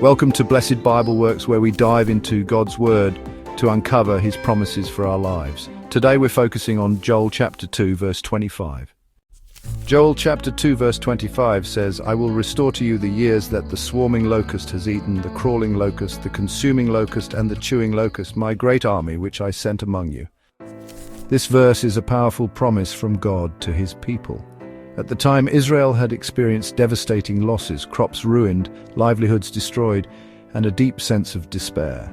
Welcome to Blessed Bible Works, where we dive into God's Word to uncover His promises for our lives. Today we're focusing on Joel chapter 2, verse 25. Joel chapter 2, verse 25 says, "I will restore to you the years that the swarming locust has eaten, the crawling locust, the consuming locust, and the chewing locust, my great army which I sent among you." This verse is a powerful promise from God to His people. At the time, Israel had experienced devastating losses, crops ruined, livelihoods destroyed, and a deep sense of despair.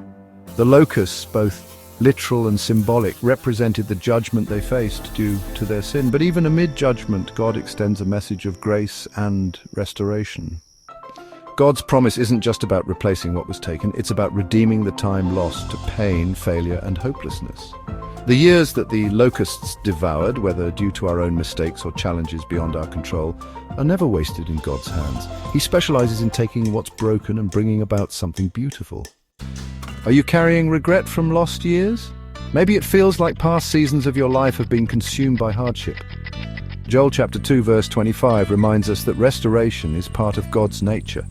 The locusts, both literal and symbolic, represented the judgment they faced due to their sin. But even amid judgment, God extends a message of grace and restoration. God's promise isn't just about replacing what was taken, it's about redeeming the time lost to pain, failure, and hopelessness. The years that the locusts devoured, whether due to our own mistakes or challenges beyond our control, are never wasted in God's hands. He specializes in taking what's broken and bringing about something beautiful. Are you carrying regret from lost years? Maybe it feels like past seasons of your life have been consumed by hardship. Joel chapter 2 verse 25 reminds us that restoration is part of God's nature.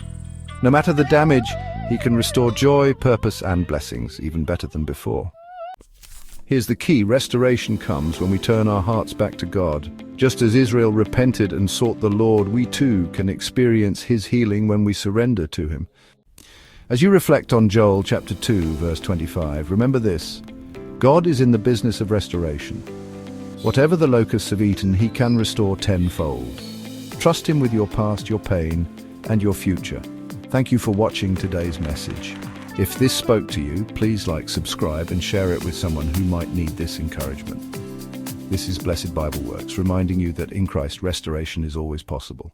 No matter the damage, He can restore joy, purpose, and blessings, even better than before. Here's the key: restoration comes when we turn our hearts back to God. Just as Israel repented and sought the Lord, we too can experience His healing when we surrender to Him. As you reflect on Joel chapter 2, verse 25, remember this: God is in the business of restoration. Whatever the locusts have eaten, He can restore tenfold. Trust Him with your past, your pain, and your future. Thank you for watching today's message. If this spoke to you, please like, subscribe, and share it with someone who might need this encouragement. This is Blessed Bible Works, reminding you that in Christ restoration is always possible.